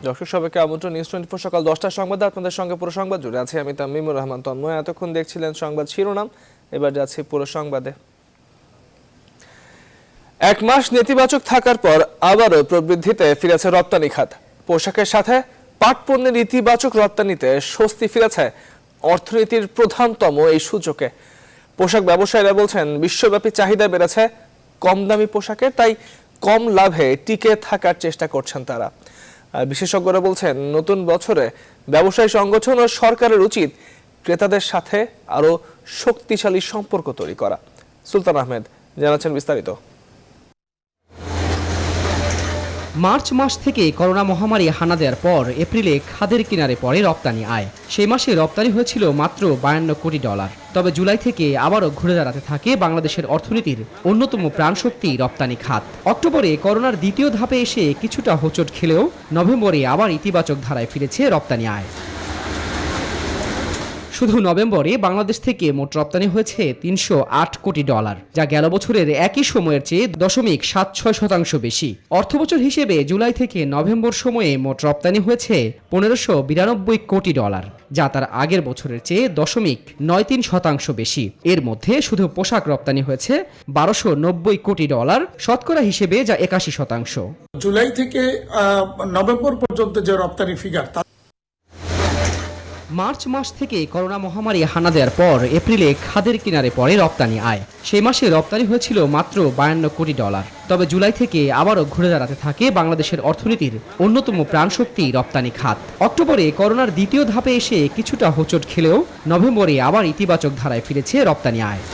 দর্শক সবাইকে আমন্ত্রণ নিউজ 24 সকাল 10টার সংবাদে আপনাদের সঙ্গে পুরো সংবাদ জুড়ে আছে আমি তামিমুর রহমান তন্ময়। এতক্ষণ দেখছিলেন সংবাদ শিরোনাম, এবার যাচ্ছি পুরো সংবাদে। এক মাস নেতিবাচক থাকার পর আবারও প্রবৃদ্ধিতে ফিরেছে রপ্তানি খাত। পোশাকের সাথে পাট পণ্যের ইতিবাচক রপ্তানিতে স্বস্তি ফিরেছে অর্থনীতির প্রধানতম এই সূচকে। পোশাক ব্যবসায়ীরা বলছেন বিশ্বব্যাপী চাহিদা বেড়েছে কম দামি পোশাকের, তাই কম লাভে টিকে থাকার চেষ্টা করছেন তারা। বিশেষজ্ঞরা বলছেন নতুন বছরে ব্যবসায়ী সংগঠন ও সরকারের উচিত ক্রেতাদের সাথে আরো শক্তিশালী সম্পর্ক তৈরি করা। সুলতান আহমেদ জানাচ্ছেন বিস্তারিত। মার্চ মাস থেকে করোনা মহামারী হানা দেওয়ার পর এপ্রিলে খাদের কিনারে পড়ে রপ্তানি আয়। সেই মাসে রপ্তানি হয়েছিল মাত্র $52 কোটি। তবে জুলাই থেকে আবারও ঘুরে দাঁড়াতে থাকে বাংলাদেশের অর্থনীতির অন্যতম প্রাণশক্তি রপ্তানি খাত। অক্টোবরে করোনার দ্বিতীয় ধাপে এসে কিছুটা হোঁচট খেলেও নভেম্বরে আবার ইতিবাচক ধারায় ফিরেছে রপ্তানি আয়। শুধু নভেম্বরে বাংলাদেশ থেকে মোট রপ্তানি হয়েছে $308 কোটি, যা গেল বছরের একই সময়ের চেয়ে 0.76% বেশি। অর্থবছর হিসেবে জুলাই থেকে নভেম্বর সময়ে মোট রপ্তানি হয়েছে $1592 কোটি, যা তার আগের বছরের চেয়ে 0.93% বেশি। এর মধ্যে শুধু পোশাক রপ্তানি হয়েছে $1290 কোটি, শতকরা হিসেবে যা 81%। জুলাই থেকে নভেম্বর পর্যন্ত যে রপ্তানি ফিগার, মার্চ মাস থেকে করোনা মহামারী হানা দেওয়ার পর এপ্রিলে খাদের কিনারে পড়ে রপ্তানি আয়। সেই মাসে রপ্তানি হয়েছিল মাত্র $52 কোটি। তবে জুলাই থেকে আবারও ঘুরে দাঁড়াতে থাকে বাংলাদেশের অর্থনীতির অন্যতম প্রাণশক্তি রপ্তানি খাত। অক্টোবরে করোনার দ্বিতীয় ধাপে এসে কিছুটা হোঁচট খেলেও নভেম্বরে আবার ইতিবাচক ধারায় ফিরেছে রপ্তানি আয়।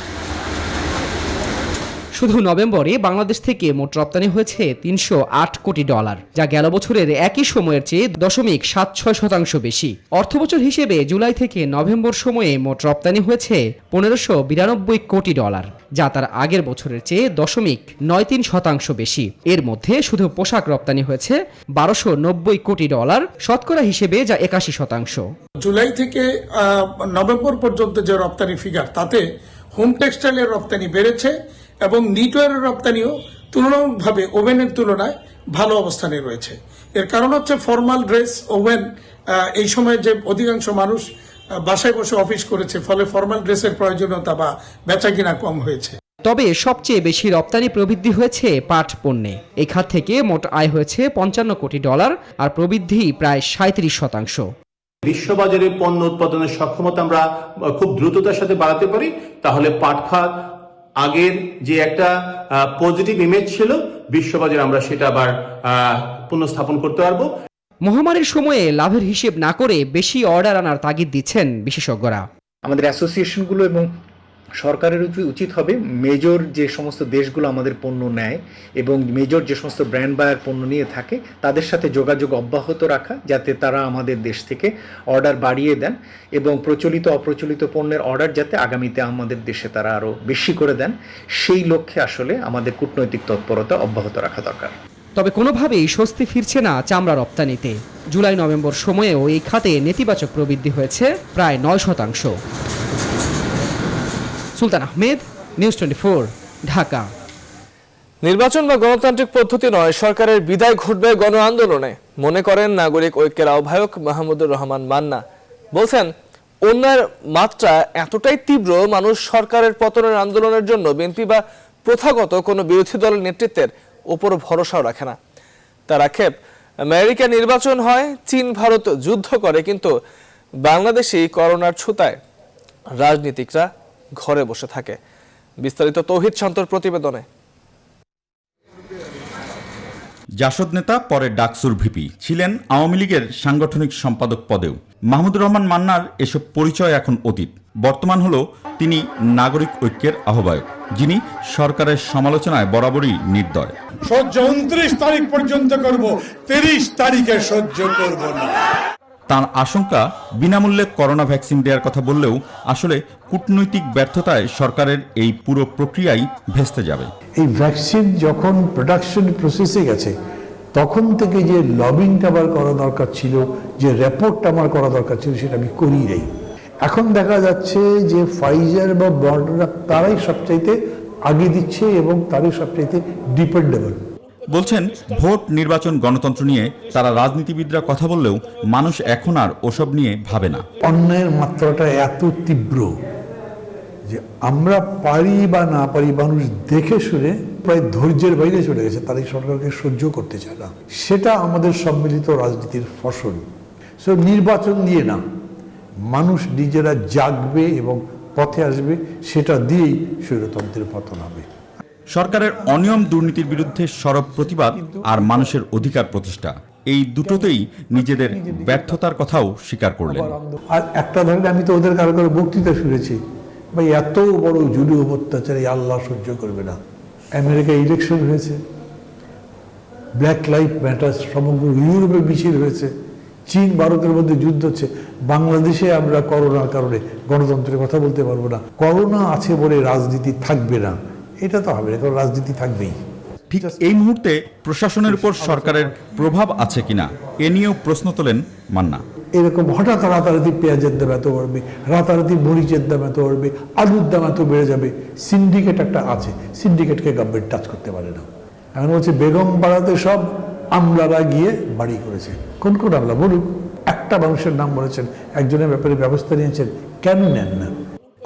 শুধু নভেম্বরে বাংলাদেশ থেকে মোট রপ্তানি হয়েছে $308 কোটি, যা গেল বছরের একই সময়ের চেয়ে 0.76% বেশি। অর্থবছর হিসেবে জুলাই থেকে নভেম্বর সময়ে মোট রপ্তানি হয়েছে $1592 কোটি, যা তার আগের বছরের চেয়ে 0.93% বেশি। এর মধ্যে শুধু পোশাক রপ্তানি হয়েছে $1290 কোটি, শতকরা হিসেবে যা 81%। জুলাই থেকে নভেম্বর পর্যন্ত যে রপ্তানি ফিগার, তাতে হোম টেক্সটাইলের রপ্তানি বেড়েছে এবং নিটওয়্যারের রপ্তানিও তুলনামূলকভাবে ওভেনের তুলনায় ভালো অবস্থানে রয়েছে। এর কারণ হচ্ছে ফর্মাল ড্রেস, ওভেন, এই সময় যে অধিকাংশ মানুষ বাসায় বসে অফিস করেছে, ফলে ফর্মাল ড্রেসের প্রয়োজনীয়তা বা বেচাকিনা কম হয়েছে। তবে সবচেয়ে বেশি রপ্তানি প্রবৃদ্ধি হয়েছে পাট পণ্যে। এই খাত থেকে মোট আয় হয়েছে $55 কোটি, আর প্রবৃদ্ধি প্রায় 37%। বিশ্ববাজারে পণ্য উৎপাদনের সক্ষমতা আমরা খুব দ্রুততার সাথে বাড়াতে পারি, তাহলে পাট খাত আগের যে একটা পজিটিভ ইমেজ ছিল বিশ্ববাজারে, আমরা সেটা আবার পুনঃস্থাপন করতে পারবো। মহামারীর সময়ে লাভের হিসেব না করে বেশি অর্ডার আনার তাগিদ দিচ্ছেন বিশেষজ্ঞরা। আমাদের অ্যাসোসিয়েশনগুলো এবং সরকারের উচিত হবে মেজর যে সমস্ত দেশগুলো আমাদের পণ্য নেয় এবং মেজর যে সমস্ত ব্র্যান্ড বায়ার পণ্য নিয়ে থাকে তাদের সাথে যোগাযোগ অব্যাহত রাখা, যাতে তারা আমাদের দেশ থেকে অর্ডার বাড়িয়ে দেন এবং প্রচলিত অপ্রচলিত পণ্যের অর্ডার যাতে আগামীতে আমাদের দেশে তারা আরও বেশি করে দেন, সেই লক্ষ্যে আসলে আমাদের কূটনৈতিক তৎপরতা অব্যাহত রাখা দরকার। তবে কোনোভাবেই স্বস্তি ফিরছে না চামড়া রপ্তানিতে। জুলাই নভেম্বর সময়েও এই খাতে নেতিবাচক প্রবৃদ্ধি হয়েছে প্রায় 9%। সুলতান আহমেদ, নিউজ 24, ঢাকা। নির্বাচন বা গণতান্ত্রিক পদ্ধতি নয়, সরকারের বিদায় ঘটবে গণ আন্দোলনে, মনে করেন নাগরিক ঐক্যের আহ্বায়ক মাহমুদুর রহমান মান্না। বলছেন অন্যায়ের মাত্রা এতটাই তীব্র, মানুষ সরকারের পতনের আন্দোলনের জন্য বিএনপি বা প্রথাগত কোনো বিরোধী দলের নেতৃত্বের উপর ভরসাও রাখে না। তার আক্ষেপ, আমেরিকা নির্বাচন হয়, চীন ভারত যুদ্ধ করে, কিন্তু বাংলাদেশি করোনার ছুতায় রাজনীতিকরা ঘরে বসে থাকে। বিস্তারিত তৌহিদ শান্তর প্রতিবেদনে। জাসদ নেতা, পরে ডাকসুর ভিপি, ছিলেন আওয়ামী লীগের সাংগঠনিক সম্পাদক পদেও। মাহমুদুর রহমান মান্নার এসব পরিচয় এখন অতীত। বর্তমান হলো তিনি নাগরিক ঐক্যের আহ্বায়ক, যিনি সরকারের সমালোচনায় বরাবরই নির্দয়। সহ্য 29 তারিখ পর্যন্ত করব, 30 তারিখে সহ্য করব না। তার আশঙ্কা, বিনামূল্যে করোনা ভ্যাকসিন দেওয়ার কথা বললেও আসলে কূটনৈতিক ব্যর্থতায় সরকারের এই পুরো প্রক্রিয়াই ভেস্তে যাবে। এই ভ্যাকসিন যখন প্রোডাকশন প্রসেসে গেছে, তখন থেকে যে লবিংটা আমার করা দরকার ছিল, যে রিপোর্টটা আমার করা দরকার ছিল, সেটা আমি করি নাই। এখন দেখা যাচ্ছে যে ফাইজার বা মডার্না তারাই সবচাইতে আগে দিচ্ছে এবং তারাই সবচাইতে ডিপেন্ডেবল। বলছেন ভোট নির্বাচন গণতন্ত্র নিয়ে তারা রাজনীতিবিদরা কথা বললেও মানুষ এখন আর ওসব নিয়ে ভাবে না। অন্যায়ের মাত্রাটা এত তীব্র যে আমরা পারি বা না পারি, মানুষ দেখে শুনে প্রায় ধৈর্যের বাইরে চলে গেছে, তারা এই সরকারকে সহ্য করতে চায় না। সেটা আমাদের সম্মিলিত রাজনীতির ফসল। সো নির্বাচন দিয়ে না, মানুষ নিজেরা জাগবে এবং পথে আসবে, সেটা দিয়েই স্বৈরতন্ত্রের পতন হবে। সরকারের অনিয়ম দুর্নীতির বিরুদ্ধে সরব প্রতিবাদ আর মানুষের অধিকার প্রতিষ্ঠা, এই দুটোতেই নিজেদের ব্যর্থতার কথাও স্বীকার করলেন। আর একটা ধরেন, আমি তো ওদের কারো বক্তৃতা শুনেছি, ভাই এত বড় জুলুম অত্যাচার এই আল্লাহ সহ্য করবে না। আমেরিকায় ইলেকশন হয়েছে, ব্ল্যাক লাইফ ম্যাটার সমগ্র ইউরোপে মিছিল হয়েছে, চীন ভারতের মধ্যে যুদ্ধ হচ্ছে, বাংলাদেশে আমরা করোনার কারণে গণতন্ত্রের কথা বলতে পারবো না। করোনা আছে বলে রাজনীতি থাকবে না, এটা তো হবে না, কারণ রাজনীতি থাকবেই। ঠিক এই মুহূর্তে প্রশাসনের উপর সরকারের প্রভাব আছে কিনা এ নিয়েও প্রশ্ন তোলেন মান্না। এরকম হঠাৎ রাতারাতি পেঁয়াজের দাম এত বাড়বে, রাতারাতি মরিচের দাম এত বাড়বে, আলুর দাম এত বেড়ে যাবে। সিন্ডিকেট একটা আছে, সিন্ডিকেটকে গভর্নমেন্ট টাচ করতে পারে না। এখন বলছে বেগম পাড়াতে সব আমলারা গিয়ে বাড়ি করেছে। কোন কোন আমলা বলুন? একটা মানুষের নাম বলেছেন, একজনের ব্যাপারে ব্যবস্থা নিয়েছেন, কেন নেন না?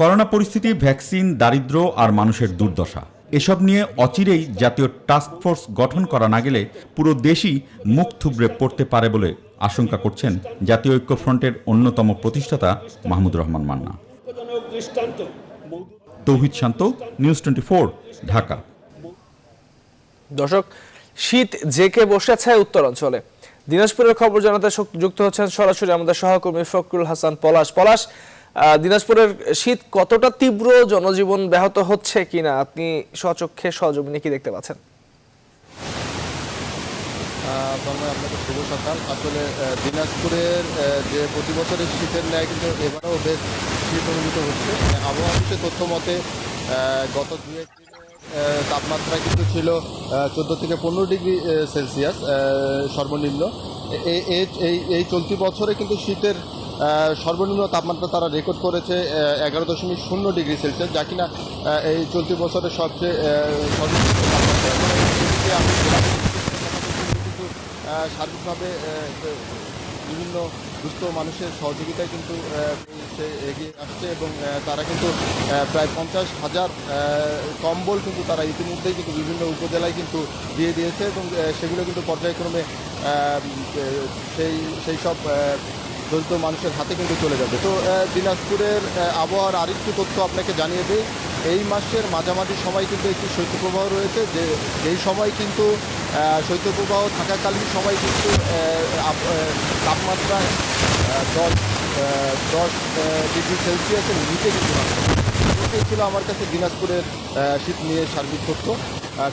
করোনা পরিস্থিতি, ভ্যাকসিন, দারিদ্র্য আর মানুষের দুর্দশা, এসব নিয়ে অচিরেই জাতীয় টাস্ক ফোর্স গঠন করা না গেলে পুরো দেশই মুখ থুবড়ে পড়তে পারে বলে আশঙ্কা করছেন জাতীয় ঐক্যফ্রন্টের অন্যতম প্রতিষ্ঠাতা মাহমুদুর রহমান মান্না। তৌহিদ শান্ত, নিউজ 24, ঢাকা। দর্শক, শীত জেকে বসেছে উত্তরাঞ্চলে। দিনাজপুরের খবর জানাতে যুক্ত হচ্ছেন সরাসরি আমাদের সহকর্মী ফখরুল হাসান পলাশ। দিনাজপুরের শীত কতটা তীব্র, জনজীবন ব্যাহত হচ্ছে কিনা আপনি স্বচক্ষে সজমিনে কি দেখতে পাচ্ছেন? আপনাকে শুভ সকাল। আসলে দিনাজপুরের যে প্রতি বছরের শীতের ন্যায় কিন্তু এবারেও বেশ শীত অনুভূত হচ্ছে। আবহাওয়া অফিসের তথ্য মতে গত 2-1 দিনে তাপমাত্রা কিন্তু ছিল 14 থেকে 15 ডিগ্রি সেলসিয়াস সর্বনিম্ন। এই চলতি বছরে কিন্তু শীতের সর্বনিম্ন তাপমাত্রা তারা রেকর্ড করেছে 11.0 ডিগ্রি সেলসিয়াস, যা কিনা এই চলতি বছরের সবচেয়ে সর্বোচ্চ তাপমাত্রা। কিন্তু সার্বিকভাবে বিভিন্ন দুস্থ মানুষের সহযোগিতায় কিন্তু সে এগিয়ে আসছে এবং তারা কিন্তু প্রায় 50,000 কম্বল কিন্তু তারা ইতিমধ্যেই কিন্তু বিভিন্ন উপজেলায় কিন্তু দিয়ে দিয়েছে এবং সেগুলো কিন্তু পর্যায়ক্রমে সেই সব দরিদ্র মানুষের হাতে কিন্তু চলে যাবে। তো দিনাজপুরের আবহাওয়ার আরেকটি তথ্য আপনাকে জানিয়ে দিই, এই মাসের মাঝামাঝি সময় কিন্তু একটি শৈত্যপ্রবাহ রয়েছে, যেই সময় কিন্তু শৈত্যপ্রবাহ থাকাকালীন সময় কিন্তু তাপমাত্রা 10 ডিগ্রি সেলসিয়াসের নিচে কিন্তু এটাই ছিল আমার কাছে দিনাজপুরের শীত নিয়ে সার্বিক তথ্য।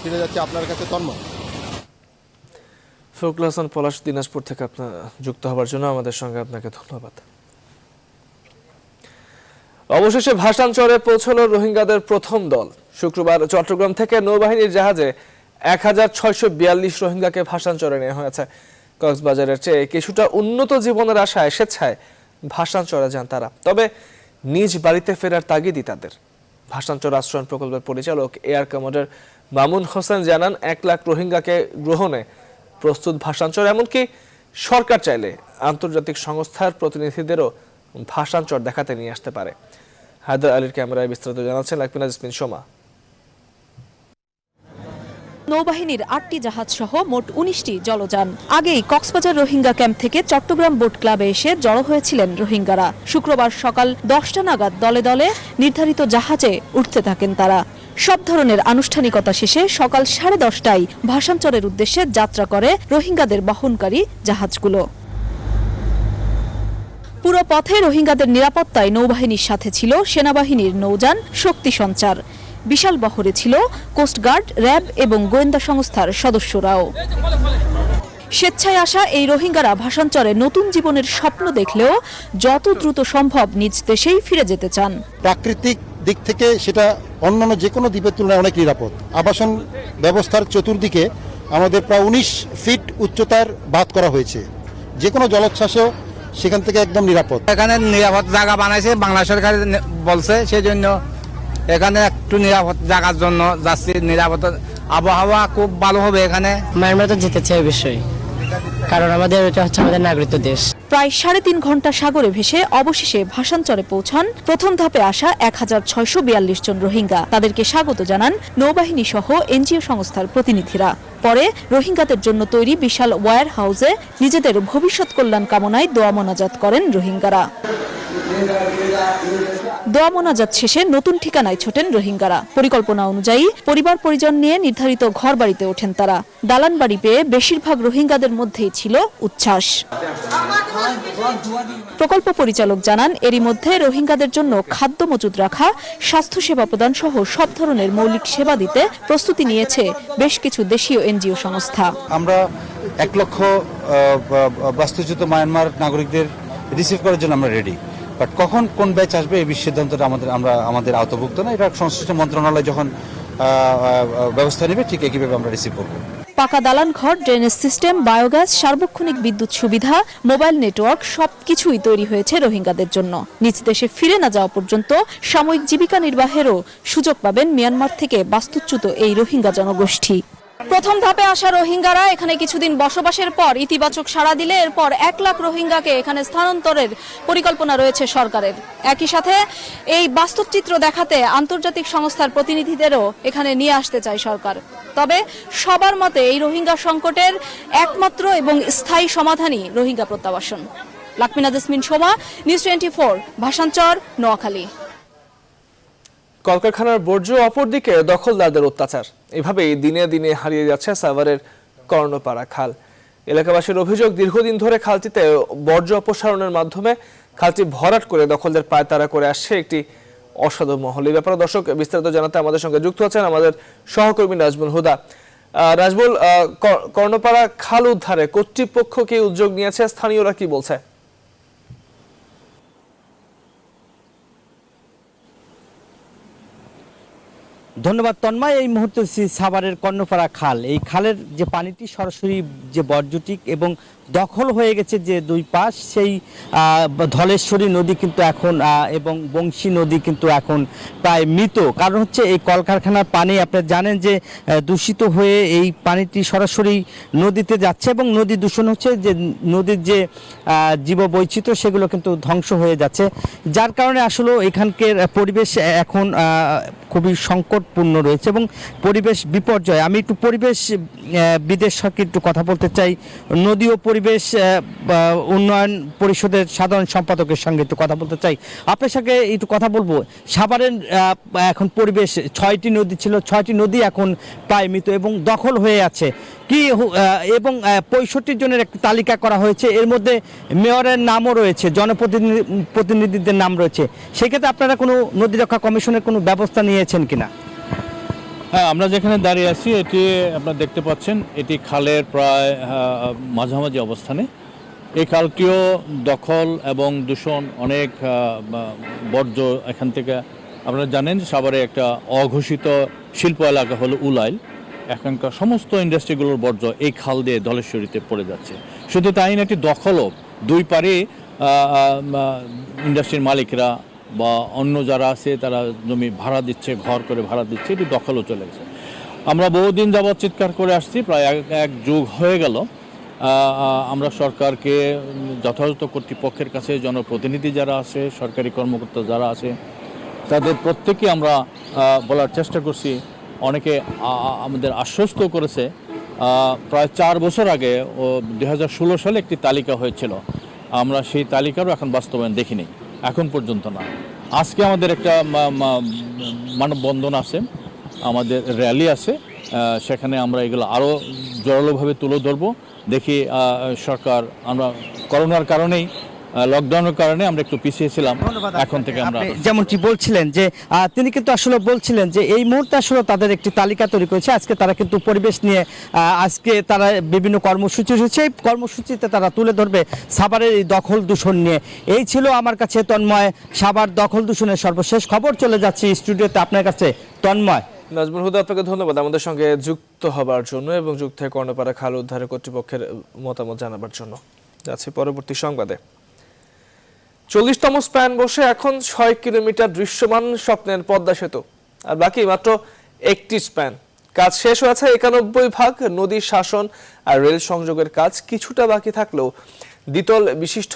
ফিরে যাচ্ছে আপনার কাছে তন্ময়। ফখরুল হাসান পলাশ, দিনাজপুর থেকে আপনার যুক্ত হওয়ার জন্য আমাদের সঙ্গে আপনাকে ধন্যবাদ। অবশেষে ভাসানচরে পৌঁছলো রোহিঙ্গাদের প্রথম দল। শুক্রবার চট্টগ্রাম থেকে নৌবাহিনীর জাহাজে 1642 রোহিঙ্গাকে ভাসানচরে নেওয়া হয়েছে। কক্সবাজারের চেয়ে কিছুটা উন্নত জীবনের আশায় স্বেচ্ছায় ভাসানচরে যান তারা। তবে নিজ বাড়িতে ফেরার তাগিদই তাদের। ভাসানচর আশ্রয়ণ প্রকল্পের পরিচালক এয়ার কমান্ডার মামুন হোসেন জানান, 1 লাখ রোহিঙ্গাকে গ্রহণে প্রস্তুত ভাসানচর। এমনকি সরকার চাইলে আন্তর্জাতিক সংস্থার প্রতিনিধিদেরও ভাসানচর দেখাতে নিয়ে আসতে পারে। হায়দার আলীর ক্যামেরায় বিস্তারিত জানাচ্ছেন লাকমিনা জেসমিন সোমা। নৌবাহিনীর 8টি জাহাজ সহ মোট 19টি জলযান আগেই কক্সবাজার রোহিঙ্গা ক্যাম্প থেকে চট্টগ্রাম বোট ক্লাবে এসে জড়ো হয়েছিলেন রোহিঙ্গারা। শুক্রবার সকাল 10টা নাগাদ দলে দলে নির্ধারিত জাহাজে উঠতে থাকেন তারা। সব ধরনের আনুষ্ঠানিকতা শেষে সকাল 10:30টায় ভাসানচরের উদ্দেশ্যে যাত্রা করে রোহিঙ্গাদের বহনকারী জাহাজগুলো। পুরো পথে রোহিঙ্গাদের নিরাপত্তায় নৌবাহিনীর সাথে ছিল সেনাবাহিনীর নৌযান শক্তি সঞ্চার। বিশাল বহরে ছিল কোস্টগার্ড, র্যাব এবং গোয়েন্দা সংস্থার সদস্যরাও। স্বেচ্ছায় আসা এই রোহিঙ্গারা ভাসানচরে নতুন জীবনের স্বপ্ন দেখলেও যত দ্রুত সম্ভব নিজ দেশেই ফিরে যেতে চান। প্রাকৃতিক দিক থেকে সেটা অন্যান্য যে কোনো দ্বীপের তুলনায় অনেক নিরাপদ। আবাসন ব্যবস্থার চতুর্দিকে আমাদের প্রায় 19 ফিট উচ্চতার বাঁধ করা হয়েছে, যে কোনো জলোচ্ছ্বাসও সেখান থেকে একদম নিরাপদ। এখানে নিরাপদ জায়গা বানাইছে বাংলা সরকার বলছে, সেই জন্য এখানে একটু নিরাপদ জায়গার জন্য যাচ্ছি। নিরাপদ আবহাওয়া খুব ভালো হবে এখানে। মায়ানমার তো যেতে চাই অবশ্যই, কারণ আমাদের এটা হচ্ছে আমাদের নাগরিক দেশ। প্রায় 3.5 ঘন্টা সাগরে ভেসে অবশেষে ভাসানচরে পৌঁছান প্রথম ধাপে আসা 1642 জন রোহিঙ্গা। তাদেরকে স্বাগত জানান নৌবাহিনী সহ এনজিও সংস্থার প্রতিনিধিরা। পরে রোহিঙ্গাদের জন্য তৈরি বিশাল ওয়্যার হাউসে নিজেদের ভবিষ্যৎ কল্যাণ কামনায় দোয়া মোনাজাত করেন রোহিঙ্গারা। দোয়া মোনাজাত শেষে নতুন ঠিকানায় ছোটেন রোহিঙ্গারা। পরিকল্পনা অনুযায়ী পরিবার পরিজন নিয়ে নির্ধারিত ঘর বাড়িতে ওঠেন তারা। দালান বাড়ি পেয়ে বেশিরভাগ রোহিঙ্গাদের মধ্যেই ছিল উচ্ছ্বাস। প্রকল্প পরিচালক জানান, এরই মধ্যে রোহিঙ্গাদের জন্য খাদ্য মজুদ রাখা, স্বাস্থ্যসেবা প্রদান সহ সব ধরনের মৌলিক সেবা দিতে প্রস্তুতি নিয়েছে বেশ কিছু দেশীয় এনজিও সংস্থা। আমরা 1 লক্ষ বাস্তুচ্যুত মায়ানমার নাগরিকদের রিসিভ করার জন্য আমরা রেডি, বাট কখন কোন ব্যাচ আসবে এই সিদ্ধান্তটা আমাদের আওতাভুক্ত না। এটা সংশ্লিষ্ট মন্ত্রণালয় যখন ব্যবস্থা নেবে ঠিক একইভাবে আমরা রিসিভ করব। পাকা দালান ঘর, ড্রেনেজ সিস্টেম, বায়োগ্যাস, সার্বক্ষণিক বিদ্যুৎ সুবিধা, মোবাইল নেটওয়ার্ক সবকিছুই তৈরি হয়েছে রোহিঙ্গাদের জন্য। নিজ দেশে ফিরে না যাওয়া পর্যন্ত সাময়িক জীবিকা নির্বাহেরও সুযোগ পাবেন মিয়ানমার থেকে বাস্তুচ্যুত এই রোহিঙ্গা জনগোষ্ঠী। প্রথম ধাপে আসা রোহিঙ্গারা এখানে কিছুদিন বসবাসের পর ইতিবাচক সাড়া দিলে এরপর 1 লাখ রোহিঙ্গাকে এখানে স্থানান্তরের পরিকল্পনা রয়েছে সরকারের। একই সাথে এই বাস্তবচিত্র দেখাতে আন্তর্জাতিক সংস্থার প্রতিনিধিদেরও এখানে নিয়ে আসতে চায় সরকার। তবে সবার মতে এই রোহিঙ্গা সংকটের একমাত্র এবং স্থায়ী সমাধানই রোহিঙ্গা প্রত্যাবাসন। লাকমিনা জেসমিন শোভা, নিউজ 24, ভাসানচর, নোয়াখালী। কলকারখানার বর্জ্য, অপরদিকে দখলদারদের অত্যাচার। এভাবেই দিনে দিনে হারিয়ে যাচ্ছে সাভারের কর্ণপাড়া খাল। এলাকাবাসীর অভিযোগ, দীর্ঘদিন ধরে খালটিতে বর্জ্য অপসারণের মাধ্যমে খালটি ভরাট করে দখলদের পায়তারা করে আসছে একটি অসাধু মহল। এই ব্যাপারে দর্শক বিস্তারিত জানাতে আমাদের সঙ্গে যুক্ত আছেন আমাদের সহকর্মী নাজমুল হুদা। নাজমুল, কর্ণপাড়া খাল উদ্ধারে কর্তৃপক্ষ কি উদ্যোগ নিয়েছে, স্থানীয়রা কি বলছে? ধন্যবাদ তন্ময়। এই মুহূর্তে সাভারের কর্ণপাড়া খাল, এই খালের যে পানিটি সরাসরি যে বর্জ্যটি এবং দখল হয়ে গেছে যে দুই পাশ, সেই ধলেশ্বরী নদী কিন্তু এখন এবং বংশী নদী কিন্তু এখন প্রায় মৃত। কারণ হচ্ছে এই কলকারখানার পানি আপনারা জানেন যে দূষিত হয়ে এই পানিটি সরাসরি নদীতে যাচ্ছে এবং নদী দূষণ হচ্ছে, যে নদীর যে জীববৈচিত্র্য সেগুলো কিন্তু ধ্বংস হয়ে যাচ্ছে, যার কারণে আসলে এখানকার পরিবেশ এখন খুবই সংকটপূর্ণ রয়েছে এবং পরিবেশ বিপর্যয়। আমি একটু পরিবেশ বিদের সাথে একটু কথা বলতে চাই। নদী ও পরিবেশ উন্নয়ন পরিষদের সাধারণ সম্পাদকের সঙ্গে একটু কথা বলতে চাই। আপনার সঙ্গে একটু কথা বলবো। সাভারের এখন পরিবেশ, 6টি নদী ছিল, 6টি নদী এখন প্রায় মৃত এবং দখল হয়ে আছে কি, এবং 65 জনের একটি তালিকা করা হয়েছে। এর মধ্যে মেয়রের নামও রয়েছে, জনপ্রতিনিধিদের নাম রয়েছে। সেক্ষেত্রে আপনারা কোনো নদী রক্ষা কমিশনের কোনো ব্যবস্থা নিয়েছেন কিনা? হ্যাঁ, আমরা যেখানে দাঁড়িয়ে আছি এটি আপনারা দেখতে পাচ্ছেন, এটি খালের প্রায় মাঝামাঝি অবস্থানে। এই খালটিও দখল এবং দূষণ, অনেক বর্জ্য এখান থেকে। আপনারা জানেন সাভারে একটা অঘোষিত শিল্প এলাকা হলো উলাইল, এখানকার সমস্ত ইন্ডাস্ট্রিগুলোর বর্জ্য এই খাল দিয়ে ধলেশ্বরীতে পড়ে যাচ্ছে। শুধু তাই না, একটি দখলও দুই পারে ইন্ডাস্ট্রির মালিকরা বা অন্য যারা আছে তারা জমি ভাড়া দিচ্ছে, ঘর করে ভাড়া দিচ্ছে, এটি দখলও চলে গেছে। আমরা বহুদিন যাবৎ চিৎকার করে আসছি, প্রায় এক যুগ হয়ে গেল। আমরা সরকারকে, যথাযথ কর্তৃপক্ষের কাছে, জনপ্রতিনিধি যারা আছে, সরকারি কর্মকর্তা যারা আছে, তাদের প্রত্যেকে আমরা বলার চেষ্টা করছি। অনেকে আমাদের আশ্বস্ত করেছে। প্রায় 4 বছর আগে 2016 সালে একটি তালিকা হয়েছিল, আমরা সেই তালিকারও এখন বাস্তবায়ন দেখিনি, এখন পর্যন্ত না। আজকে আমাদের একটা মানববন্ধন আছে, আমাদের র্যালি আছে, সেখানে আমরা এগুলো আরও জোরালোভাবে তুলে ধরবো। দেখি সরকার, আমরা করোনার কারণেই, লকডাউনের কারণে আমরা একটু পিছিয়েছিলাম, এখন থেকে আমরা যেমনটি বলছিলেন যে তিনি কিন্তু আসলে বলছিলেন যে এই মুহূর্তে আসলে তাদের একটি তালিকা তৈরি করেছে। আজকে তারা কিন্তু পরিবেশ নিয়ে আজকে তারা বিভিন্ন কর্মসূচি রয়েছে, এই কর্মসূচিতে তারা তুলে ধরবে সাভারের এই দখল দূষণ নিয়ে। এই ছিল আমার কাছে তন্ময় সাভার দখল দূষণের সর্বশেষ খবর। চলে যাচ্ছি স্টুডিওতে আপনার কাছে তন্ময়। নাজমুল হুদা, আপনাকে ধন্যবাদ আমাদের সঙ্গে যুক্ত হবার জন্য এবং যুক্ত হয়ে কর্ণপাড়া খাল উদ্ধারে কর্তৃপক্ষের মতামত জানাবার জন্য। যাচ্ছি পরবর্তী সংবাদে। 40তম স্প্যান বসে এখন 6 কিলোমিটার দৃশ্যমান স্বপ্নের পদ্মা সেতু, আর বাকি মাত্র 1টি স্প্যান। কাজ শেষ হয়েছে 91%। নদীর শাসন আর রেল সংযোগের কাজ কিছুটা বাকি থাকলেও দ্বিতল বিশিষ্ট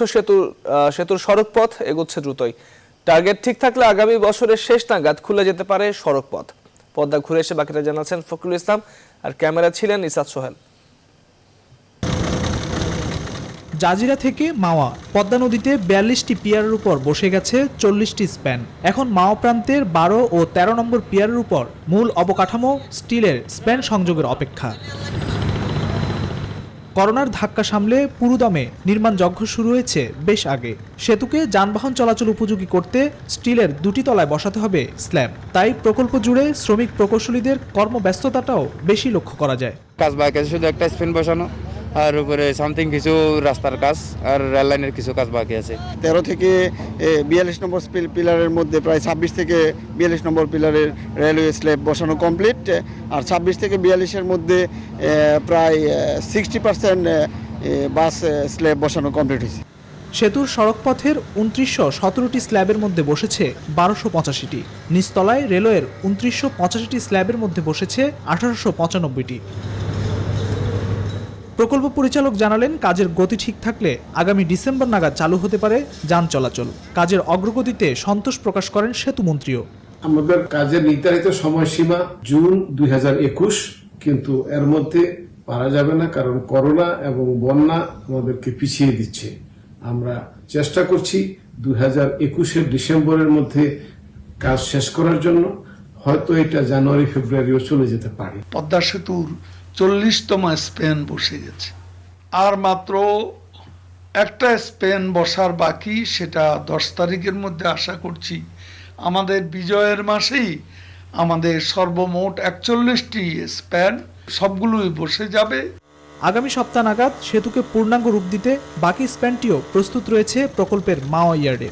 সেতুর সড়কপথ এগোচ্ছে দ্রুতই। টার্গেট ঠিক থাকলে আগামী বছরের শেষ নাগাদ খুলে যেতে পারে সড়কপথ। পদ্মা ঘুরে এসে বাকিটা জানাচ্ছেন ফখরুল ইসলাম, আর ক্যামেরা ছিলেন ইসাদ সোহেল। জাজিরা থেকে মাওয়া পদ্মা নদীতে 42টি পিয়ারের উপর বসে গেছে 40টি স্প্যান। এখন মাওয়া প্রান্তের 12 ও 13 নম্বর পিয়ারের উপর মূল অবকাঠামো স্টিলের স্প্যান সংযোগের অপেক্ষা। করোনার ধাক্কা সামলে পুরোদমে নির্মাণ যজ্ঞ শুরু হয়েছে বেশ আগে। সেতুকে যানবাহন চলাচল উপযোগী করতে স্টিলের 2টি তলায় বসাতে হবে স্ল্যাব। তাই প্রকল্প জুড়ে শ্রমিক প্রকৌশলীদের কর্মব্যস্ততাটাও বেশি লক্ষ্য করা যায়। কাজ বাকি আছে, শুধু একটা স্পেন বসানো আর উপরে সামথিং কিছু রাস্তার কাজ আর রেল লাইনের কিছু কাজ বাকি আছে। 13 থেকে 42 নম্বর পিলারের মধ্যে প্রায় 26 থেকে 42 নম্বর পিলারের রেলওয়ে স্ল্যাব বসানো কমপ্লিট, আর 26 থেকে 42-এর মধ্যে প্রায় 60% বাস স্ল্যাব বসানো কমপ্লিট হয়েছে। সেতুর সড়কপথের 2917টি স্ল্যাবের মধ্যে বসেছে 1285টি। নিচতলায় রেলওয়ের 2985টি স্ল্যাবের মধ্যে বসেছে 1895টি। প্রকল্প পরিচালক জানালেন, কাজের গতি ঠিক থাকলে আগামী ডিসেম্বর নাগাদ চালু হতে পারে যান চলাচল। কাজের অগ্রগতিতে সন্তোষ প্রকাশ করেন সেতুমন্ত্রীও। আমাদের কাজের নির্ধারিত সময়সীমা জুন 2021, কিন্তু এর মধ্যে পারা যাবে না, কারণ করোনা এবং বন্যা আমাদেরকে পিছিয়ে দিচ্ছে। আমরা চেষ্টা করছি 2021-এর ডিসেম্বরের মধ্যে কাজ শেষ করার জন্য। হয়তো এটা জানুয়ারি ফেব্রুয়ারিও চলে যেতে পারে। পদ্মা সেতুর 40তম স্প্যান বসে গেছে, আর মাত্র একটা স্প্যান বসার বাকি, সেটা 10 তারিখের মধ্যে আশা করছি। আমাদের বিজয়ের মাসেই আমাদের সর্বমোট 41টি স্প্যান সবগুলোই বসে যাবে। আগামী সপ্তাহ নাগাদ সেতুকে পূর্ণাঙ্গ রূপ দিতে বাকি স্প্যানটিও প্রস্তুত রয়েছে প্রকল্পের মাওয়া ইয়ার্ডে।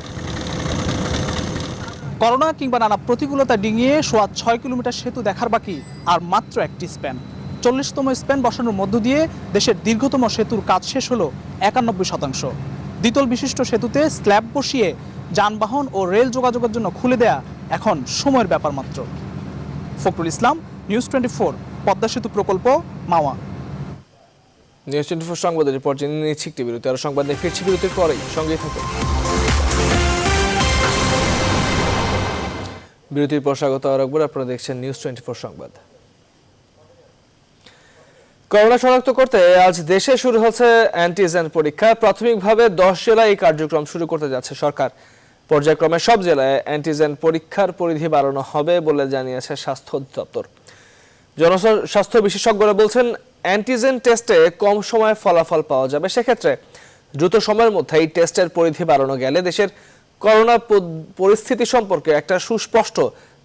করোনা কিংবা নানা প্রতিকূলতা ডিঙিয়ে 6.5 কিলোমিটার সেতু দেখার বাকি আর মাত্র একটি স্প্যান। 40তম স্প্যান বসানোর মধ্য দিয়ে দেশের দীর্ঘতম সেতুর কাজ শেষ হলো 91%। দ্বিতল বিশিষ্ট সেতুতে স্ল্যাব বসিয়ে যানবাহন ও রেল যোগাযোগের জন্য খুলে দেয়া এখন সময়ের ব্যাপার মাত্র। ফখরুল ইসলাম, নিউজ 24, পদ্মা সেতু প্রকল্প, মাওয়া। নিউজ 24 সংবাদের রিপোর্ট জেনে নিচ্ছি একটি বিরতি। আর সংবাদ নিয়ে ফিরছি বিরতির পরেই, সঙ্গেই থাকুন। বিরতির পর স্বাগত আকবর, আপনারা দেখছেন নিউজ 24 সংবাদ। করোনা শনাক্ত করতে আজ দেশে শুরু হচ্ছে অ্যান্টিজেন পরীক্ষা। প্রাথমিকভাবে 10 জেলায় এই কার্যক্রম শুরু করতে যাচ্ছে সরকার। পর্যায়ক্রমে সব জেলায় অ্যান্টিজেন পরীক্ষার পরিধি বাড়ানো হবে বলে জানিয়েছে স্বাস্থ্য অধিদপ্তর। জনস্বাস্থ্য বিশেষজ্ঞরা বলছেন, অ্যান্টিজেন টেস্টে কম সময়ে ফলাফল পাওয়া যাবে। সেক্ষেত্রে দ্রুত সময়ের মধ্যে এই টেস্টের পরিধি বাড়ানো গেলে দেশের করোনা পরিস্থিতি সম্পর্কে একটা সুস্পষ্ট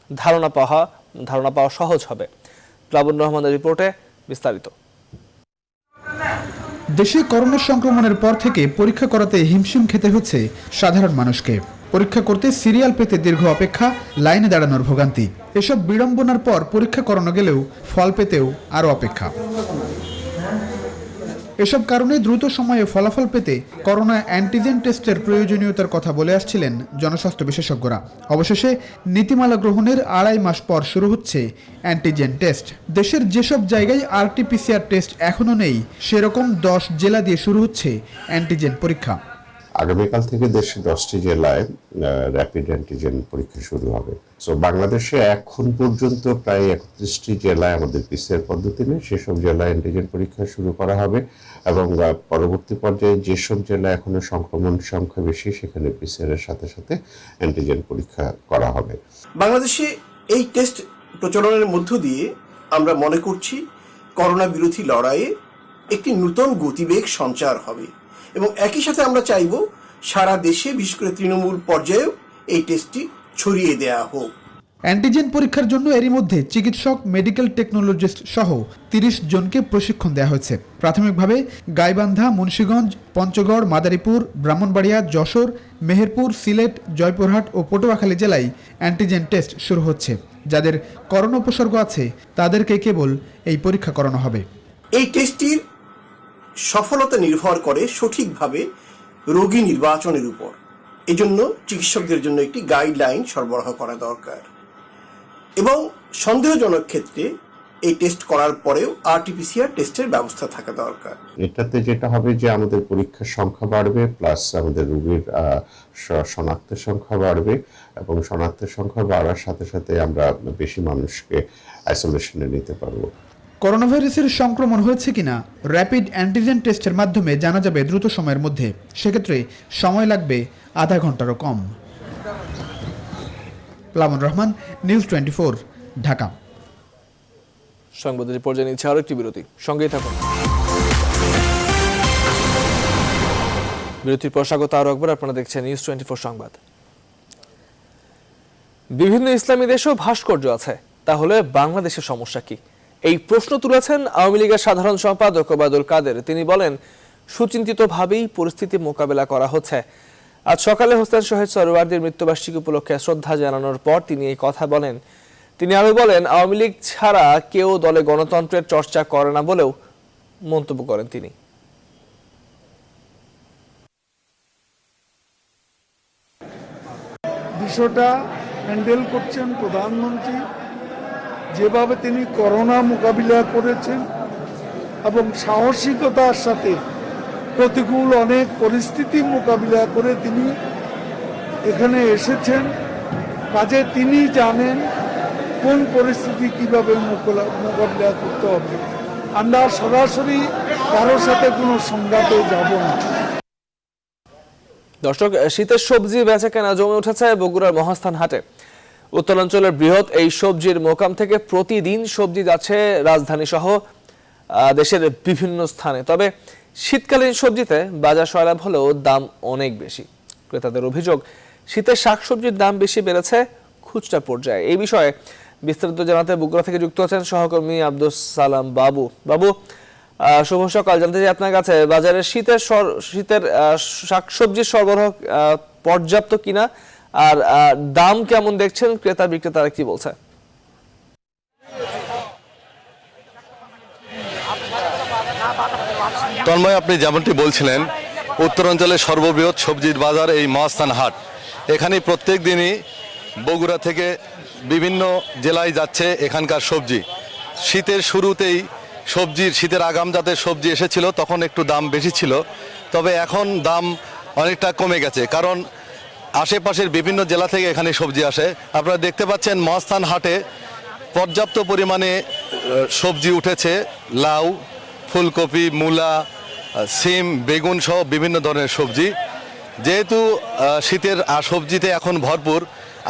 ধারণা পাওয়া সহজ হবে। প্লাবন রহমানের রিপোর্টে বিস্তারিত। দেশে করোনা সংক্রমণের পর থেকে পরীক্ষা করাতে হিমশিম খেতে হচ্ছে সাধারণ মানুষকে। পরীক্ষা করতে সিরিয়াল পেতে দীর্ঘ অপেক্ষা, লাইনে দাঁড়ানোর ভোগান্তি। এসব বিড়ম্বনার পর পরীক্ষা করানো গেলেও ফল পেতেও আরও অপেক্ষা। এসব কারণে দ্রুত সময়ে ফলাফল পেতে করোনা অ্যান্টিজেন টেস্টের প্রয়োজনীয়তার কথা বলে আসছিলেন জনস্বাস্থ্য বিশেষজ্ঞরা। অবশেষে নীতিমালা গ্রহণের 2.5 মাস পর শুরু হচ্ছে অ্যান্টিজেন টেস্ট। দেশের যেসব জায়গায় RT-PCR টেস্ট এখনও নেই, সেরকম 10 জেলা দিয়ে শুরু হচ্ছে অ্যান্টিজেন পরীক্ষা। আগামীকাল থেকে দেশে 10টি জেলায় র্যাপিড অ্যান্টিজেন পরীক্ষা শুরু হবে। সো বাংলাদেশে এখন পর্যন্ত প্রায় 31টি জেলায় আমাদের PCR পদ্ধতি নেই, সেসব জেলায় অ্যান্টিজেন পরীক্ষা শুরু করা হবে এবং পরবর্তী পর্যায়ে যেসব জেলায় এখনো সংক্রমণ সংখ্যা বেশি, সেখানে PCR এর সাথে সাথে অ্যান্টিজেন পরীক্ষা করা হবে। বাংলাদেশে এই টেস্ট প্রচলনের মধ্য দিয়ে আমরা মনে করছি করোনা বিরোধী লড়াইয়ে একটি নতুন গতিবেগ সঞ্চার হবে এবং একই সাথে আমরা চাইব সারা দেশে, বিশেষ করে তৃণমূল পর্যায়েও এই টেস্টটি ছড়িয়ে দেওয়া হোক। অ্যান্টিজেন পরীক্ষার জন্য এরই মধ্যে চিকিৎসক, মেডিকেল টেকনোলজিস্ট সহ 30 জনকে প্রশিক্ষণ দেওয়া হয়েছে। প্রাথমিকভাবে গাইবান্ধা, মুন্সিগঞ্জ, পঞ্চগড়, মাদারীপুর, ব্রাহ্মণবাড়িয়া, যশোর, মেহেরপুর, সিলেট, জয়পুরহাট ও পটুয়াখালী জেলায় অ্যান্টিজেন টেস্ট শুরু হচ্ছে। যাদের করোনা উপসর্গ আছে তাদেরকে কেবল এই পরীক্ষা করানো হবে। এই টেস্টটির সফলতা নির্ভর করে সঠিকভাবে রোগী নির্বাচনের উপর। এজন্য চিকিৎসকদের জন্য একটি গাইডলাইন সরবরাহ করা দরকার এবং সন্দেহজনক ক্ষেত্রে এই টেস্ট করার পরেও আরটিপিসিআর টেস্টের ব্যবস্থা থাকা দরকার। এটাতে যেটা হবে যে আমাদের পরীক্ষার সংখ্যা বাড়বে, প্লাস আমাদের রোগীর শনাক্তের সংখ্যা বাড়বে, এবং শনাক্তের সংখ্যা বাড়ার সাথে সাথে আমরা বেশি মানুষকে আইসোলেশনে নিতে পারবো। করোনা ভাইরাসের সংক্রমণ হয়েছে কিনা র্যাপিড অ্যান্টিজেন টেস্টের মাধ্যমে জানা যাবে দ্রুত সময়ের মধ্যে। সেক্ষেত্রে সময় লাগবে আধা ঘন্টারও কম। প্লাবন রহমান, নিউজ 24, ঢাকা। সংবাদের পর্যায়ে নিচ্ছে আরো একটি বিরতি, সঙ্গেই থাকুন। বিরতির পর স্বাগত আরো একবার, আপনারা দেখছেন নিউজ 24 সংবাদ। বিভিন্ন ইসলামী দেশেও ভাস্কর্য আছে, তাহলে বাংলাদেশের সমস্যা কি? এই প্রশ্ন তুলেছেন আওয়ামী লীগের সাধারণ সম্পাদক ওবায়দুল কাদের। তিনি বলেন, সুচিন্তিতভাবেই পরিস্থিতি মোকাবেলা করা হচ্ছে। আজ সকালে হোসেন শহীদ সরওয়ার্দীর মৃত্যুবার্ষিকী উপলক্ষে শ্রদ্ধা জানানোর পর তিনি এই কথা বলেন। তিনি আরো বলেন, আওয়ামী লীগ ছাড়া কেউ দলে গণতন্ত্রের চর্চা করে না বলেও মন্তব্য করেন তিনি। বিষয়টা হ্যান্ডেল করছেন প্রধানমন্ত্রী, যেভাবে তিনি করোনা মোকাবিলা করেছেন এবং সাহসিকতার সাথে প্রতিকূল অনেক পরিস্থিতি মোকাবিলা করে তিনি এখানে এসেছেন। কাজে তিনি জানেন কোন পরিস্থিতি কিভাবে মোকাবিলা করতে হবে। আমরা সরাসরি কারোর সাথে কোনো সংঘাতে যাব না। দর্শক, শীতের সবজি বেচাকেনা জমে উঠেছে বগুড়ার মহাস্থান হাটে। উত্তরাঞ্চলের বৃহৎ এই সবজির মোকাম থেকে প্রতিদিন সবজি যাচ্ছে রাজধানী সহ দেশের বিভিন্ন স্থানে। তবে শীতকালীন সবজিতে বাজার সয়লাভ হলেও দাম অনেক বেশি। ক্রেতাদের অভিযোগ, শীতের শাকসবজির দাম বেশি বেড়েছে খুচরা পর্যায়ে। এই বিষয়ে বিস্তারিত জানাতে বগুড়া থেকে যুক্ত আছেন সহকর্মী আব্দুস সালাম বাবু। বাবু, শুভ সকাল। জানতে চাই আপনার কাছে, বাজারে শীতের শাকসবজির সরবরাহ পর্যাপ্ত কিনা, আর দাম কেমন দেখছেন, ক্রেতা বিক্রেতারা কি বলছে? তন্ময়, আপনি যেমনটি বলছিলেন, উত্তরাঞ্চলের সর্ববৃহৎ সবজির বাজার এই মহাস্থান হাট। এখানে প্রত্যেক দিনই বগুড়া থেকে বিভিন্ন জেলায় যাচ্ছে এখানকার সবজি। শীতের শুরুতেই শীতের আগাম জাতের সবজি এসেছিল, তখন একটু দাম বেশি ছিল, তবে এখন দাম অনেকটা কমে গেছে, কারণ আশেপাশের বিভিন্ন জেলা থেকে এখানে সবজি আসে। আপনারা দেখতে পাচ্ছেন মহাস্থান হাটে পর্যাপ্ত পরিমাণে সবজি উঠেছে, লাউ, ফুলকপি, মূলা, সিম, বেগুন সহ বিভিন্ন ধরনের সবজি। যেহেতু শীতের সবজিতে এখন ভরপুর,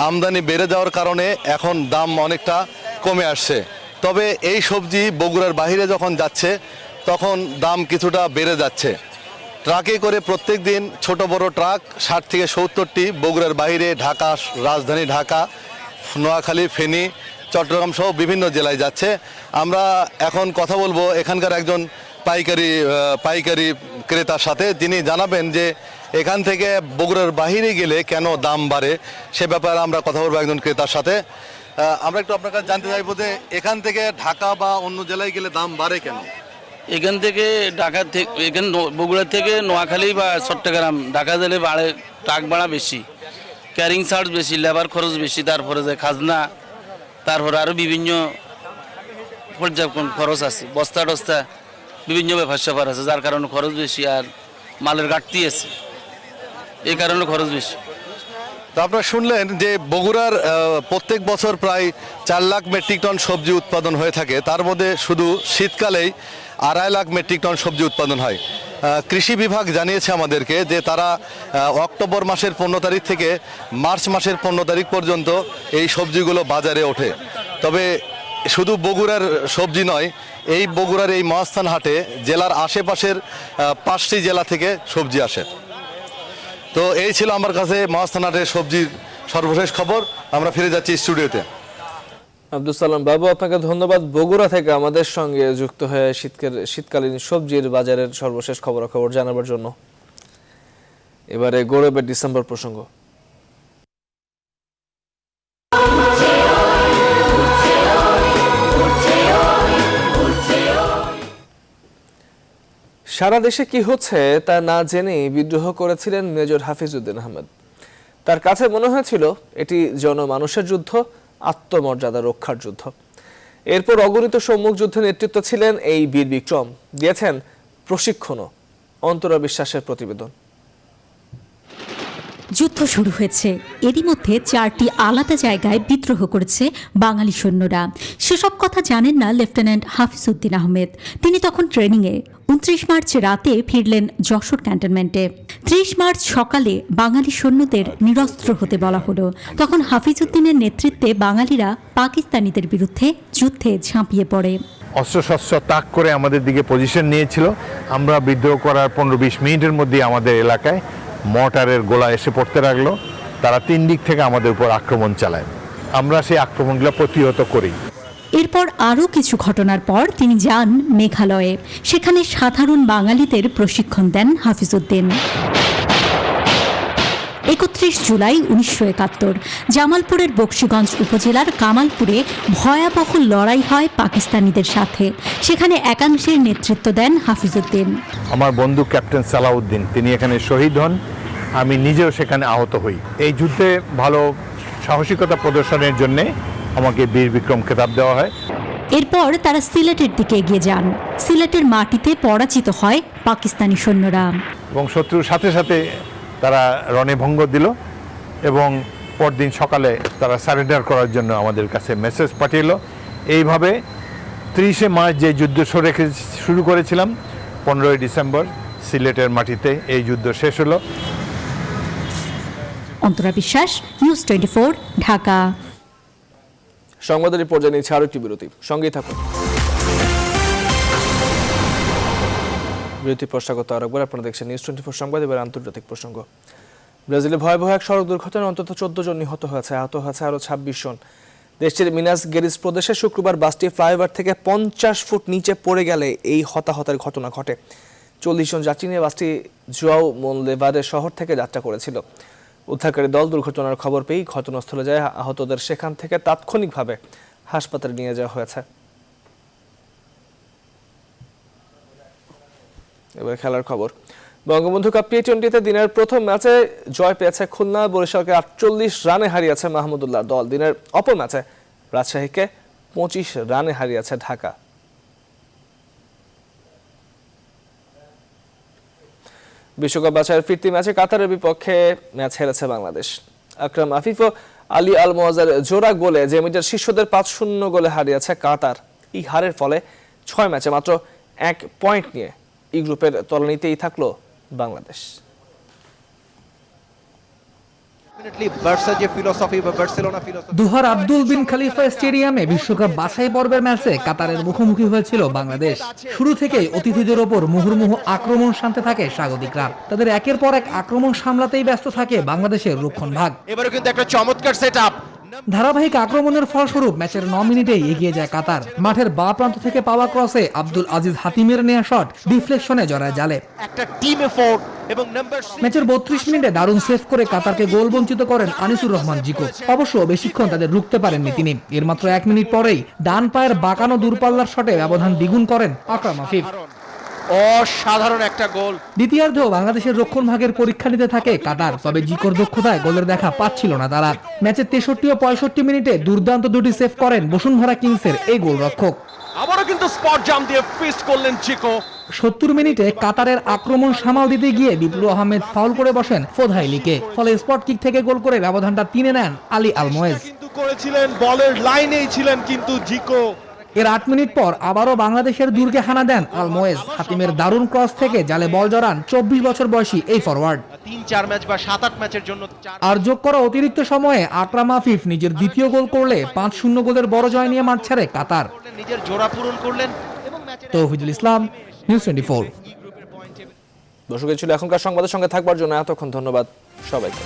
আমদানি বেড়ে যাওয়ার কারণে এখন দাম অনেকটা কমে আসছে। তবে এই সবজি বগুড়ার বাইরে যখন যাচ্ছে তখন দাম কিছুটা বেড়ে যাচ্ছে। ট্রাকে করে প্রত্যেক দিন ছোট বড় ট্রাক 60 থেকে 70টি বগুড়ার বাইরে, ঢাকা, রাজধানী ঢাকা, নোয়াখালী, ফেনী, চট্টগ্রাম সহ বিভিন্ন জেলায় যাচ্ছে। আমরা এখন কথা বলবো এখানকার একজন পাইকারি ক্রেতার সাথে। তিনি জানাবেন যে এখান থেকে বগুড়ার বাইরে গেলে কেন দাম বাড়ে, সে ব্যাপারে আমরা কথা বলবো একজন ক্রেতার সাথে। আমরা একটু আপনার কাছে জানতে চাইবো যে এখান থেকে ঢাকা বা অন্য জেলায় গেলে দাম বাড়ে কেন? এখান থেকে বগুড়া থেকে নোয়াখালী বা চট্টগ্রাম, ঢাকা জেলে বাড়ে, ট্রাক ভাড়া বেশি, ক্যারিং চার্জ বেশি, লেবার খরচ বেশি, তারপরে যে খাজনা, তারপরে আরও বিভিন্ন পর্যাপ্ত খরচ আছে, বস্তা টস্তা বিভিন্ন ব্যাপার স্যাপার আছে, যার কারণে খরচ বেশি, আর মালের ঘাটতি আছে, এই কারণে খরচ বেশি। তো আপনারা শুনলেন যে বগুড়ার প্রত্যেক বছর প্রায় 4 লাখ মেট্রিক টন সবজি উৎপাদন হয়ে থাকে, তার মধ্যে শুধু শীতকালেই 2.5 লাখ মেট্রিক টন সবজি উৎপাদন হয়। কৃষি বিভাগ জানিয়েছে আমাদেরকে যে তারা অক্টোবর মাসের 15 তারিখ থেকে মার্চ মাসের 15 তারিখ পর্যন্ত এই সবজিগুলো বাজারে ওঠে। তবে শুধু বগুড়ার সবজি নয়, এই বগুড়ার এই মহাস্থান হাটে জেলার আশেপাশের 5টি জেলা থেকে সবজি আসে। তো এই ছিল আমার কাছে মহাস্থান হাটের সবজির সর্বশেষ খবর। আমরা ফিরে যাচ্ছি স্টুডিওতে। আব্দুস সালাম বাবু, আপনাকে ধন্যবাদ বগুড়া থেকে আমাদের সঙ্গে যুক্ত হয়ে শীতকালীন সবজির বাজারের সর্বশেষ খবরাখবর জানাবার জন্য। এবারে গৌরবের ডিসেম্বর প্রসঙ্গ। সারা দেশে কি হচ্ছে তা না জেনেই বিদ্রোহ করেছিলেন মেজর হাফিজউদ্দিন আহমেদ। তার কাছে মনে হয়েছিল এটি জনমানুষের যুদ্ধ, আত্মমর্যাদা রক্ষার যুদ্ধ। এরপর অগণিত সম্মুখ যুদ্ধে নেতৃত্ব ছিলেন এই বীর বিক্রম, দিয়েছেন প্রশিক্ষণও। অন্তরা বিশ্বাসের প্রতিবেদন। যুদ্ধ শুরু হয়েছে, এরই মধ্যে 4টি আলাদা জায়গায় বিদ্রোহ করেছে বাঙালি সৈন্যরা। সেসব কথা জানেন না লেফটেন্যান্ট হাফিজউদ্দিন আহমেদ। তিনি তখন ট্রেনিংয়ে। 29 মার্চ রাতে ফিরলেন যশোর ক্যান্টনমেন্টে। 30 মার্চ সকালে বাঙালি সৈন্যদের নিরস্ত্র হতে বলা হলো। তখন হাফিজউদ্দিনের নেতৃত্বে বাঙালিরা পাকিস্তানিদের বিরুদ্ধে যুদ্ধে ঝাঁপিয়ে পড়ে। অস্ত্রশস্ত্র তাক করে আমাদের দিকে পজিশন নিয়েছিল। আমরা বিদ্রোহ করার 15-20 মিনিটের মধ্যে আমাদের এলাকায় মর্টারের গোলা এসে পড়তে লাগলো। তারা 3 দিক থেকে আমাদের উপর আক্রমণ চালায়। আমরা সেই আক্রমণগুলো প্রতিহত করি। এরপর আরও কিছু ঘটনার পর তিনি যান মেঘালয়ে। সেখানে সাধারণ বাঙালিদের প্রশিক্ষণ দেন হাফিজউদ্দিন। 31 জুলাই 1971 জামালপুরের বক্সিগঞ্জ উপজেলার কামালপুরে ভয়াবহ লড়াই হয় পাকিস্তানিদের সাথে। সেখানে একাংশের নেতৃত্ব দেন হাফিজউদ্দিন। আমার বন্ধু ক্যাপ্টেন সালাউদ্দিন তিনি এখানে শহীদ হন। আমি নিজেও সেখানে আহত হই। এই যুদ্ধে ভালো সাহসিকতা প্রদর্শনের জন্য আমাকে বীর বিক্রম খেতাব দেওয়া হয়। এরপর তারা সিলেটের দিকে এগিয়ে যান। সিলেটের মাটিতে পরাজিত হয় পাকিস্তানি সৈন্যরা এবং শত্রুর সাথে সাথে তারা রণভঙ্গ দিল এবং পরদিন সকালে তারা সারেন্ডার করার জন্য আমাদের কাছে মেসেজ পাঠিয়েছিল। এইভাবে 30 মার্চ যে যুদ্ধ শুরু করেছিলাম, 15 ডিসেম্বর সিলেটের মাটিতে এই যুদ্ধ শেষ হলো। অন্তরা বিশ্বাস, নিউজ 24, ঢাকা। সংবাদের পর্যায়ে নিচ্ছে আরো একটি বিরতি, সঙ্গেই থাকুন। বিরতি প্রশ্নাগত আরেকবার আপনারা দেখছেন নিউজ 24 সংবাদ। এবার আন্তর্জাতিক প্রসঙ্গ। ব্রাজিলে ভয়াবহ এক সড়ক দুর্ঘটনায় অন্তত 14 জন নিহত হয়েছে, আহত হয়েছে আরো 26 জন। দেশটির মিনাস গেরিস প্রদেশে শুক্রবার বাসটি ফ্লাইওভার থেকে 50 ফুট নিচে পড়ে গেলে এই হতাহতের ঘটনা ঘটে। 40 জন যাত্রী নিয়ে বাসটি জুয়াও মোনলেভাদে শহর থেকে যাত্রা করেছিল। উদ্ধারকারী দল দুর্ঘটনার খবর পেয়েই ঘটনাস্থলে যায়। আহতদের সেখান থেকে তাৎক্ষণিকভাবে হাসপাতালে নিয়ে যাওয়া হয়েছে। এবার খেলার খবর। বঙ্গবন্ধু কাপ টি-20তে দিনের প্রথম ম্যাচে জয় পেয়েছে খুলনা। বরিশালকে 48 রানে হারিয়েছে মাহমুদুল্লাহ দল। দিনের অপর ম্যাচে রাজশাহীকে 25 রানে হারিয়েছে ঢাকা। বিশ্বকাপ বাছাইয়ের ফিরতি ম্যাচে কাতারের বিপক্ষে ম্যাচ হেরেছে বাংলাদেশ। আকরাম আফিফ ও আলী আল মোয়াজ্জের জোড়া গোলে জেমিটের শিষ্যদের 5-0 গোলে হারিয়েছে কাতার। এই হারের ফলে 6 ম্যাচে মাত্র 1 পয়েন্ট নিয়ে এই গ্রুপের তলানিতেই থাকলো বাংলাদেশ। দোহার আব্দুল বিন খালিফা স্টেডিয়ামে বিশ্বকাপ বাছাই পর্বের ম্যাচে কাতারের মুখোমুখি হয়েছিল বাংলাদেশ। শুরু থেকেই অতিথিদের ওপর মুহুর্মুহু আক্রমণ শান্তে থাকে স্বাগতিকরা। তাদের একের পর এক আক্রমণ সামলাতেই ব্যস্ত থাকে বাংলাদেশের রক্ষণভাগ। এবারে কিন্তু একটা চমৎকার সেটআপ। ধারাবাহিক আক্রমণের ফলস্বরূপ ম্যাচের 9 মিনিটেই এগিয়ে যায় কাতার। মাঠের বাঁ প্রান্ত থেকে পাওয়া ক্রসে আব্দুল আজিজ হাতিমের নেয়া শট ডিফ্লেকশনে জড়ায় জালে। একটা টিম এফোর্ট এবং নাম্বার ম্যাচের 32 মিনিটে দারুণ সেভ করে কাতারকে গোল বঞ্চিত করেন আনিসুর রহমান জিকো। অবশ্য বেশিক্ষণ তাদের রুখতে পারেননি তিনি। এর মাত্র 1 মিনিট পরেই ডান পায়ের বাঁকানো দূরপাল্লার শটে ব্যবধান দ্বিগুণ করেন আকরাম আফিফ। অসাধারণ একটা গোল। দ্বিতীয়ার্ধেও বাংলাদেশের রক্ষণভাগের পরীক্ষা নিতে থাকে কাতার। তবে জিকোর দক্ষতায় গোলের দেখা পাচ্ছিল না তারা। ম্যাচের 63 ও 65 মিনিটে দুর্দান্ত দুটি সেভ করেন বসুন্ধরা কিংসের এই গোলরক্ষক। আবারও কিন্তু স্পট জাম্প দিয়ে ফিস্ট করলেন জিকো। 70 মিনিটে কাতারের আক্রমণ সামাল দিতে গিয়ে বিপ্লব আহমেদ ফাউল করে বসেন ফোধাইলিকে। ফলে স্পট কিক থেকে গোল করে ব্যবধানটা 3-এ নেন আলী আল মোয়েজ। কিন্তু করেছিলেন বলের লাইনেই ছিলেন কিন্তু জিকো। এর 8 মিনিট পর আবারও বাংলাদেশের দুর্গে হানা দেন আল মোয়েজ। হাতিমের দারুণ ক্রস থেকে জালে বল জড়ান 24 বছর বয়সী এই ফরওয়ার্ড। 3-4 ম্যাচ বা 7-8 ম্যাচের জন্য আর যোগ করা অতিরিক্ত সময়ে আকরাম আফিফ নিজের দ্বিতীয় গোল করলে 5-0 গোলের বড় জয় নিয়ে মাঠ ছাড়ে কাতার। নিজের জোড়া পূরণ করলেন। তৌহিদুল ইসলাম, নিউজ 24। দর্শক ছিল এখনকার সংবাদের সঙ্গে থাকবার জন্য এতক্ষণ ধন্যবাদ সবাইকে।